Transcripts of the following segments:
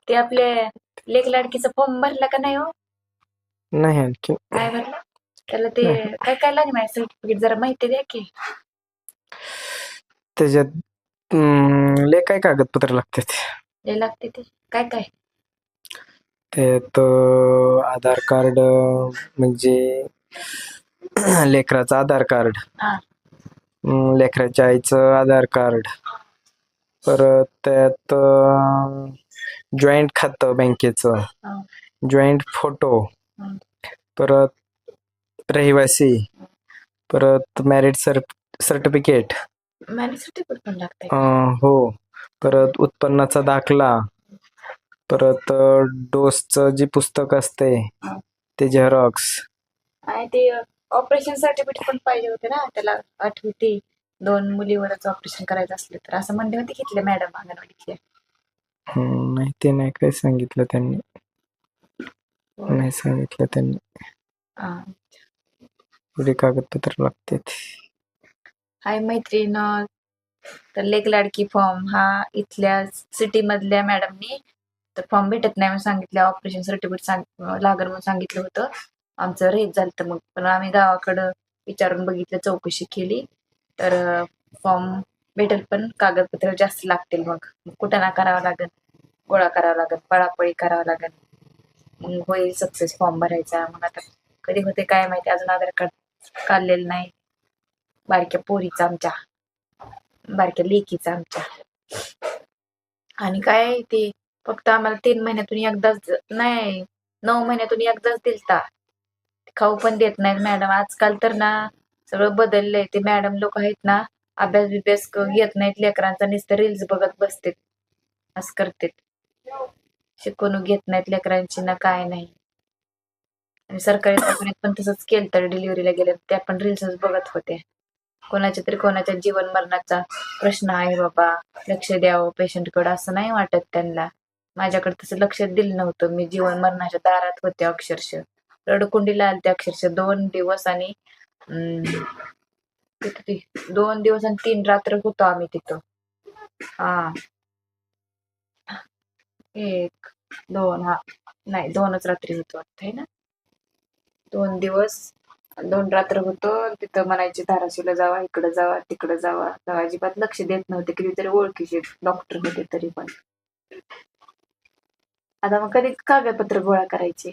ते आपले लेक लाडकीचा फॉर्म भरला का नाही हो? नाही आणखी काय भरला? त्याला ते नाही. काय काय लागणार सर्टिफिकेट जरा माहिती द्या की. त्याच्यात लय काय कागदपत्र लागतात. लय लागते ते काय काय? त्यात आधार कार्ड म्हणजे लेकराचं आधार कार्ड, हा लेकराच्या आईचं आधार कार्ड, परत त्यात जॉईंट खातं बँकेचं, हा जॉईंट फोटो, हा. परत रहिवासी, परत मॅरिड सर्टिफिकेट, मॅरेज सर्टिफिकेट पण लागतंय का? हो, परत उत्पन्नाचा दाखला, परत डोसचं जे पुस्तक असते हा. ते झेरॉक्स. आणि ते ऑपरेशन सर्टिफिकेट पण पाहिजे होते ना त्याला. आठवी 2 मुलीवरच ऑपरेशन करायचं असलं तर असं म्हणले होते घेतले मॅडम अंगणवाडीतले. नाही ते नाही काय सांगितलं त्यांनी. होय. नाही सांगितलं त्यांनी. हा. एवढी कागदपत्र लागतात. हाय मैत्रीण, तर लेक लाडकी फॉर्म हा इथल्या सिटी मधल्या मॅडमनी तर फॉर्म भेटत नाही म्हणून सांगितलं. ऑपरेशन सर्टिफिकेट लागल म्हणून सांगितलं होतं. आमचं रेट झालं मग, पण आम्ही गावाकडं विचारून बघितलं, चौकशी केली तर फॉर्म भेटेल पण कागदपत्र जास्त लागतील. मग कुठं ना करावं लागेल, गोळा करावा लागेल, पळापळी करावं लागेल, मग होईल सक्सेस फॉर्म भरायचा. मग आता कधी होते काय माहिती, अजून आधार कार्ड काढलेलं नाही बारक्या पोरीचा आमच्या, बारक्या लेकीचा आमच्या. आणि काय ते फक्त आम्हाला 3 महिन्यातून एकदाच नाही, 9 महिन्यातून एकदाच दिलता. खाऊ पण देत नाहीत मॅडम. आजकाल तर ना सगळं बदललंय. ते मॅडम लोक आहेत ना, अभ्यास बिभ्यास घेत नाहीत लेकरांचा, नुसतं रील्स बघत बसतेत, असं करतेत. शिकवणूक घेत नाहीत लेकरांची ना काय नाही. आणि सरकारी दवाखान्यात पण तसंच केलं तर डिलिव्हरीला गेले त्या पण रील्सच बघत होते. कोणाच्या तरी कोणाच्या जीवन मरणाचा प्रश्न आहे बाबा, लक्ष द्यावं पेशंटकडे, असं नाही वाटत त्यांना. माझ्याकडे तसं लक्ष दिलं नव्हतं. मी जीवन मरणाच्या दारात होते अक्षरशः. रडकुंडीला आलते अक्षरशः 2 दिवस आणि किती 2 दिवस आणि 3 रात्र होतो आम्ही तिथं. हा 1 2 हा नाही 2च रात्री होतो वाटतं है ना. 2 दिवस 2 रात्र होतो तिथं. म्हणायची धाराशिवला जावा, इकडे जावा, तिकडे जावा. अजिबात लक्ष देत नव्हते. कितीतरी ओळखीचे डॉक्टर होते तरी पण. आता मग कधी कागदपत्र गोळा करायचे?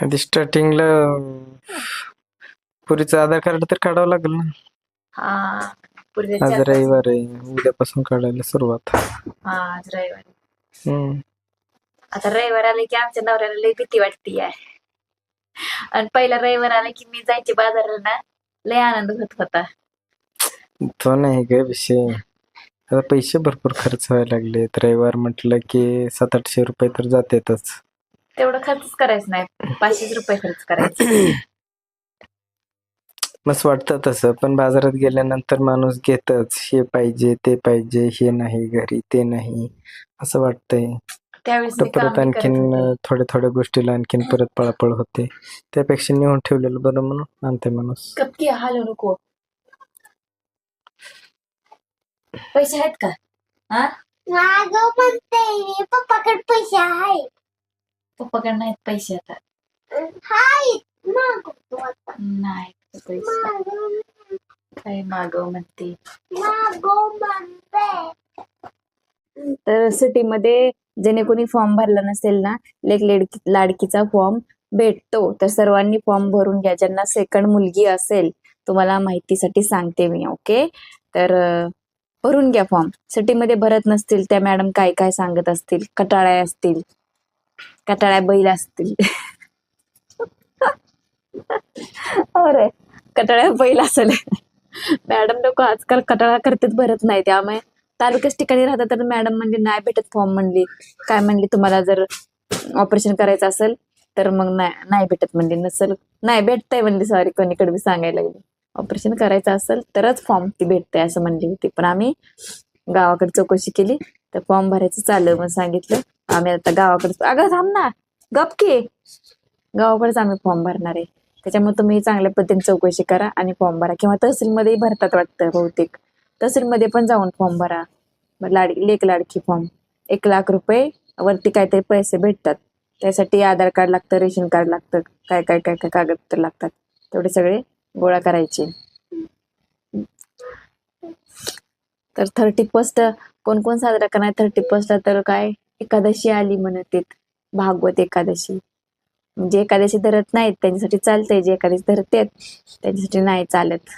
आधी स्टार्टिंगला पुरीचं आधार कार्ड तर काढावं लागेल ना. हा पूर्वी आज 4-5. रविवार आहे, उद्यापासून काढायला सुरुवात. हा आज रविवारी. हम्म. आता रविवार आले की आमच्या नवऱ्याला लई भीती वाटते आहे. आणि पहिला रविवार आला की मी जायचे बाजाराला ना, लय आनंद होत होता. तो नाही ग विषय. आता पैसे भरपूर खर्च व्हायला लागले. रविवार म्हटलं की 700-800 रुपये तर जातातच. तेवढं खर्च करायचं नाही, 500 रुपये खर्च करायचे. मस्त वाटतं तसं, पण बाजारात गेल्यानंतर माणूस घेतच. हे पाहिजे, ते पाहिजे, हे नाही घरी, ते नाही, असं वाटतंय. त्यावेळेस कुठं मी काम परत बी करत आणखीन होते. थोड्या गोष्टीला आणखीन परत पळापळ होते. त्यापेक्षा नेऊन ठेवलेलं बरं म्हणून आणते माणूस. कपकी हालू नको. पैसे आहेत का? हा मागव म्हणते पप्पाकडे पैसे आहे. पप्पाकडे नाहीत पैसे आता. हाय मागवतो आता. नाही पैसे. काय मागव म्हणते. मागव म्हणते. तर सिटीमध्ये ज्याने कोणी फॉर्म भरला नसेल ना, लेक लाडकीचा फॉर्म भेटतो. तर सर्वांनी फॉर्म भरून घ्या. ज्यांना सेकंड मुलगी असेल, तुम्हाला माहितीसाठी सांगते मी. ओके, तर भरून घ्या फॉर्म. सिटीमध्ये भरत नसतील त्या मॅडम काय काय सांगत असतील, कटाळ्या असतील, कटाळ्या बैल असतील. अरे कटाळ्या बैल असेल. मॅडम लोक आजकाल कटाळा करतात, भरत नाही. त्यामुळे तालुक्याच ठिकाणी राहतात तर मॅडम म्हणजे नाही भेटत फॉर्म. म्हणली काय म्हणली, तुम्हाला जर ऑपरेशन करायचं असेल तर मग नाही भेटत म्हणली. नसेल नाही भेटतंय म्हणली. सॉरी, कोणीकडे बी सांगायला लागली. ऑपरेशन करायचं असेल तरच फॉर्म ती भेटतंय असं म्हणली होती. पण आम्ही गावाकडे चौकशी केली तर फॉर्म भरायचं चालू म्हणून सांगितलं. आम्ही आता गावाकडे, अगं थांब ना, गपकी, गावाकडेच आम्ही फॉर्म भरणार आहे. त्याच्यामुळे तुम्ही चांगल्या पद्धतीने चौकशी करा आणि फॉर्म भरा. किंवा तहसीलमध्येही भरतात वाटतं बहुतेक. तहसीलमध्ये पण जाऊन फॉर्म भरा. लेक लाडकी फॉर्म 1 लाख रुपये वरती काहीतरी पैसे भेटतात. त्यासाठी आधार कार्ड लागतं, रेशन कार्ड लागतं, काय काय काय काय कागदपत्र लागतात, तेवढे सगळे गोळा करायचे. तर 31 कोण कोण साजरा करणार 31ला? तर काय एकादशी आली म्हणत आहेत, भागवत एकादशी. जे एकादशी धरत नाहीत त्यांच्यासाठी चालतंय, जे एकादशी धरतेत त्यांच्यासाठी नाही चालत.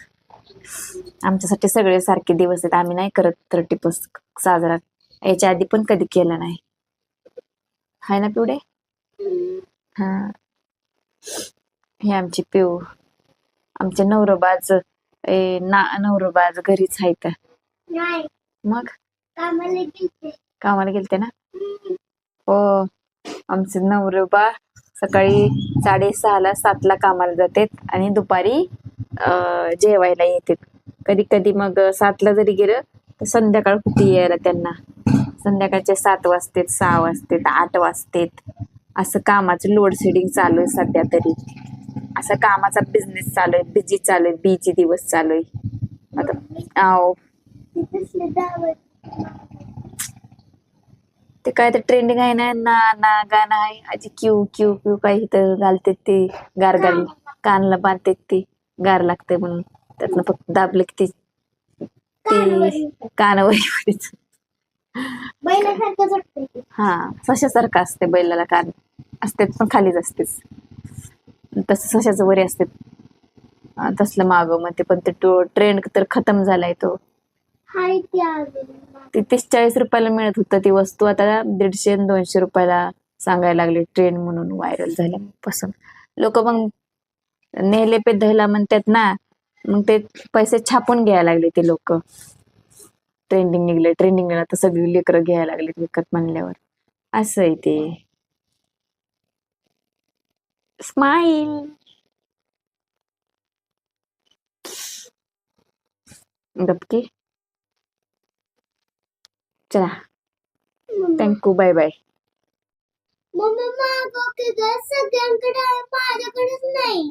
आमच्यासाठी सगळे सारखे दिवस आहेत, आम्ही नाही करत 31 साजरा. याच्या आधी पण कधी केला नाही. हाय ना पिवडे? हा, हे आमची पिऊ. आमचे नवरोबाज नवरोबाज घरीच आहेत. नाही मग कामाला गेलते. कामाला गेलते ना? हो, आमचे नवरोबा सकाळी 6:30ला 7ला कामाला जातात आणि दुपारी जेवायला येतात. कधी कधी मग 7ला जरी गेलं तर संध्याकाळ कुठे यायला त्यांना. संध्याकाळचे 7 वाजतात, 6 वाजतात, 8 वाजतात. असं कामाचं लोड शेडिंग चालू आहे सध्या तरी. असा कामाचा बिझनेस चालू आहे, बिझी चालू आहे, बीची दिवस चालू आहे आता. आओ, तिथेच दावत. ते काय तर ट्रेंडिंग आहे ना, ना ना गाणं आहे, आजी क्यू क्यू क्यू काही तर घालते ते गार गार, कानला बांधते ते गार लागते म्हणून. त्यातनं फक्त दाबले की ती कानावरीच. बैलासारखं वाटतंय ते. हा, सशासारखं असते, बैलाला कान असते पण खालीच असतेच, तसं सशाचं वरी असते. तसलं मागं मग ते, पण ते ट्रेंड तर खतम झालाय तो. हाय ते अजून. ती 30-40 रुपयाला मिळत होतं ती वस्तू, आता 150-200 रुपयाला सांगायला लागले, ट्रेंड म्हणून व्हायरल झाल्यापासून. लोक मग नेले पे दहला म्हणतात ना, मग ते पैसे छापून घ्यायला लागले ते लोक. ट्रेंडिंग निघलं तर सगळी लेकरं घ्यायला लागले विकत म्हणल्यावर. असं आहे ते. स्माईल. गपकी. चला, थँक्यू, बाय बाय. मम्मी मागव की ग, सगळ्यांकडे आहे, माझ्याकडेच नाही.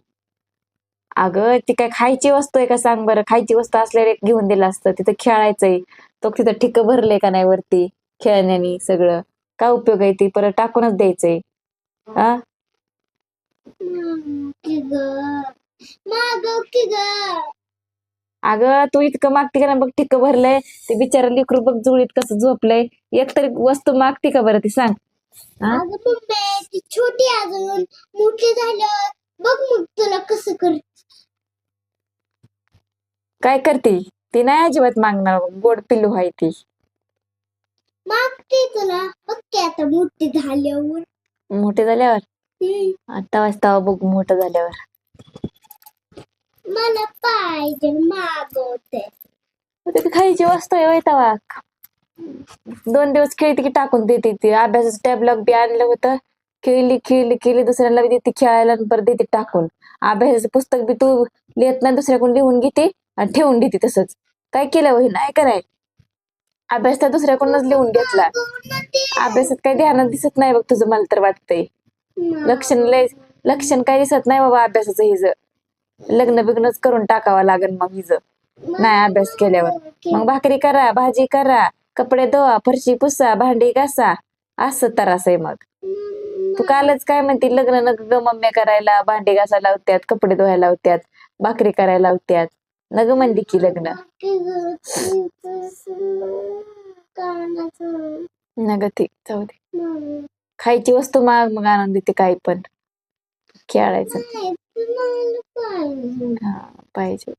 अगं ती काय खायची वस्तू आहे का सांग बरं? खायची वस्तू असल्यावर एक घेऊन दिलं असतं. तिथं खेळायचंय, तो तिथं ठिक भरले का नाही वरती खेळण्यानी सगळं. काय उपयोग आहे? ती परत टाकूनच द्यायचंय. हा, की ग, मागव की ग. अगं तू इतकं मागते का ना, बघ ठिक भरलंय ते बिचारं लेकरू, बघ जुळीत कसं झोपलंय. एक तरी वस्तू मागते का बरं ती सांग? हा, अगं मम्मी ती छोटी अजून, मोठी झाल्यावर बघ मग तुला कसं कर. काय करते ती? नाही अजिबात मागणार, गोड पिल्लू आहे ती. मागते तुला, बघ की आता मोठी झाल्यावर. मोठे झाल्यावर आता वाजता बघ, मोठं झाल्यावर. मला पाहिजे, मागवते. ते खायची वस्तू आहे तवा. 2 दिवस खेळती की टाकून देते ती. अभ्यासाचं टॅबलॉग बी आणलं होतं, खेळली दुसऱ्याला बी देते खेळायला आणि परत देते टाकून. अभ्यासाचं पुस्तक बी तू लिहित नाही, दुसऱ्याकडून लिहून घेते आणि ठेवून देते तसंच. काय केलं वही? नाही कराय अभ्यास तर दुसऱ्याकडूनच लिहून घेतला. अभ्यासात काही ध्यानात दिसत नाही बघ तुझं, मला तर वाटतंय. लक्षण काही दिसत नाही बाबा अभ्यासाचं हिचं. लग्न बिग्नच करून टाकावं लागेल मग हिचं, नाही अभ्यास केल्यावर. मग भाकरी करा, भाजी करा, कपडे धुवा, फरशी पुसा, भांडी घासा, असं त्रास आहे मग. तू कालच काय म्हणते, लग्न नग ग मम्मी करायला, भांडी घासायला लावत्यात, कपडे धुवायला लावत्यात, भाकरी करायला लावत्यात, नग म्हणते की लग्न. नग ती जाऊ दे. खायची वस्तू माग, मग आणून देते काही पण. खेळायचं हा, पाहिजे.